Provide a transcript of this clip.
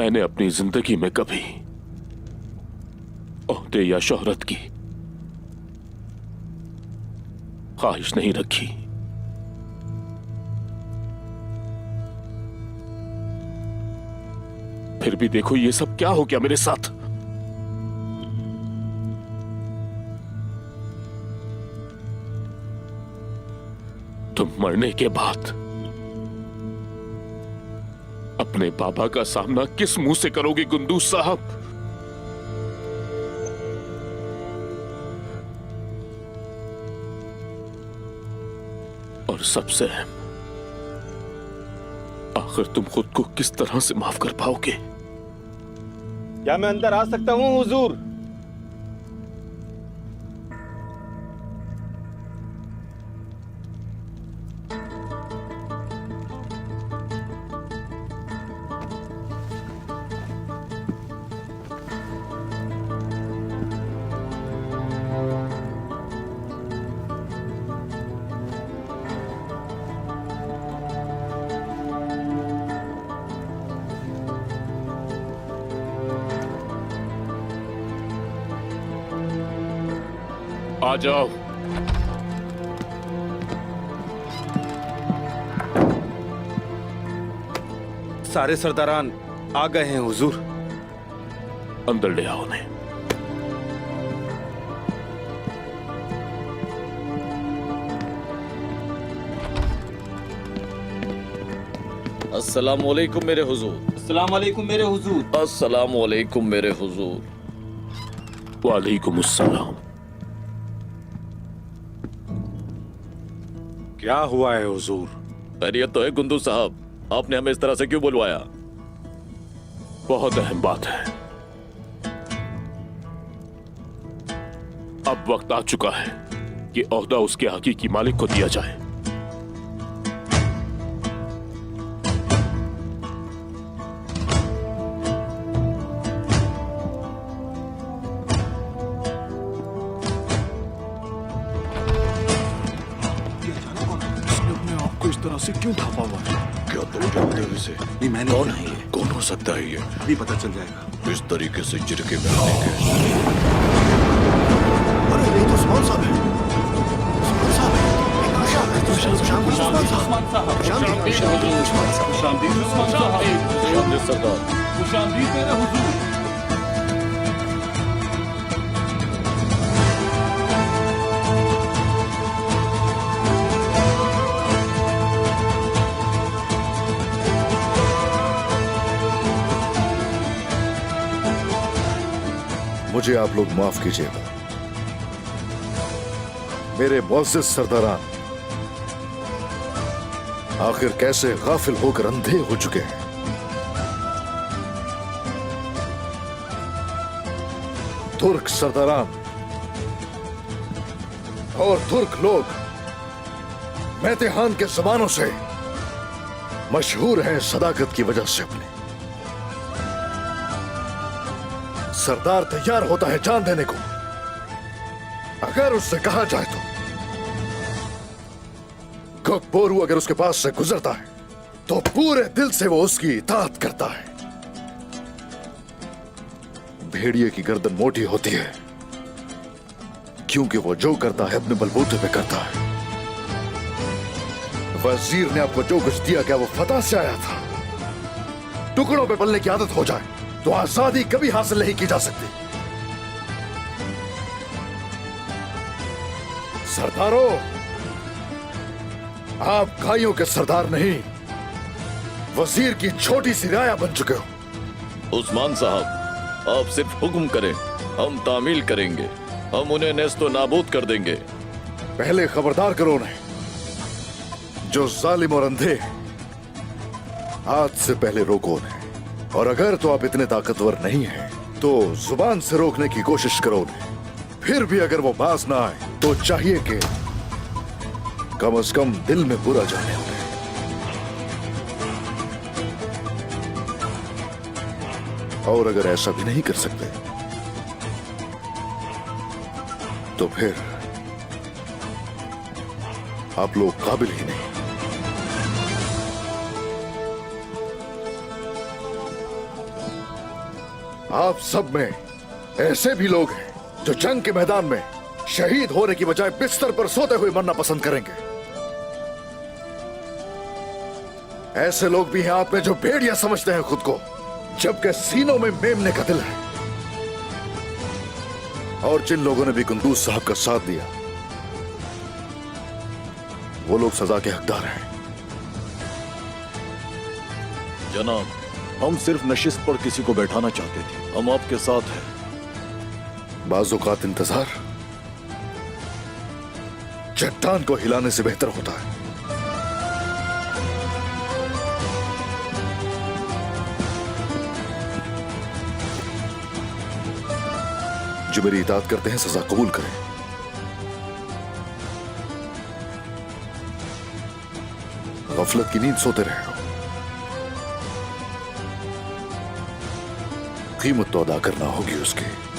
मैंने अपनी जिंदगी में कभी ओहदे या शोहरत की ख्वाहिश नहीं रखी। फिर भी देखो ये सब क्या हो गया मेरे साथ। तुम मरने के बाद अपने बाबा का सामना किस मुंह से करोगे कुंदूस साहब? और सबसे अहम, आखिर तुम खुद को किस तरह से माफ कर पाओगे? क्या मैं अंदर आ सकता हूं हुजूर? आ जाओ। सारे सरदारान आ गए हैं हुजूर। अंदर ले आओ उन्हें। अस्सलाम वालेकुम मेरे हुजूर। अस्सलाम वालेकुम मेरे हुजूर। अस्सलाम वालेकुम मेरे हुजूर। वालेकुम अस्सलाम। क्या हुआ है हुजूर? खैरियत तो है कुंदूस साहब, आपने हमें इस तरह से क्यों बुलवाया? बहुत अहम बात है। अब वक्त आ चुका है कि ओहदा उसके हकीकी मालिक को दिया जाए। इस तरह से क्यों ढापा हुआ है? क्या तुम जानते हो इसे? नहीं, मैंने कौन है ये? कौन हो सकता है ये? अभी पता चल जाएगा। इस तरीके से जिरके बैठने के। अरे ये तो उस्मान साहब है। उस्मान साहब है। खुशामदीद सरदार। खुशामदीद मेरे हुजूर। मुझे आप लोग माफ कीजिएगा। मेरे मुअज़्ज़िज़ सरदारान आखिर कैसे गाफिल होकर अंधे हो चुके हैं। तुर्क सरदारान और तुर्क लोग मैतेहान के जमानों से मशहूर हैं सदाकत की वजह से। अपने सरदार तैयार होता है जान देने को अगर उससे कहा जाए तो। कोकबोरू अगर उसके पास से गुजरता है तो पूरे दिल से वो उसकी इताअत करता है। भेड़िए की गर्दन मोटी होती है क्योंकि वो जो करता है अपने बलबूते पे करता है। वजीर ने आपको जो कुछ दिया, क्या वो फतह से आया था? टुकड़ों पे पलने की आदत हो जाए तो आजादी कभी हासिल नहीं की जा सकती। सरदारों, आप गायों के सरदार नहीं, वजीर की छोटी सी राया बन चुके हो। उस्मान साहब, आप सिर्फ हुक्म करें, हम तामील करेंगे, हम उन्हें नेस्तो नाबूद कर देंगे। पहले खबरदार करो उन्हें, जो जालिम और अंधे, आज से पहले रोको उन्हें। और अगर तो आप इतने ताकतवर नहीं हैं तो जुबान से रोकने की कोशिश करो उन्हें। फिर भी अगर वो बाज ना आए तो चाहिए कि कम से कम दिल में बुरा जाने उन्हें। और अगर ऐसा भी नहीं कर सकते तो फिर आप लोग काबिल ही नहीं। आप सब में ऐसे भी लोग हैं जो जंग के मैदान में शहीद होने की बजाय बिस्तर पर सोते हुए मरना पसंद करेंगे। ऐसे लोग भी हैं आप में जो भेड़िया समझते हैं खुद को, जबकि सीनों में मेमने का दिल है। और जिन लोगों ने भी कुंदूज साहब का साथ दिया, वो लोग सजा के हकदार हैं। जनाब, हम सिर्फ नशिस्त पर किसी को बैठाना चाहते थे। हम आपके साथ हैं। बाज़-औक़ात इंतजार चट्टान को हिलाने से बेहतर होता है। जो मेरी इताअत करते हैं सजा कबूल करें। गफलत की नींद सोते रहे हो, कीमत तो अदा करना होगी उसकी।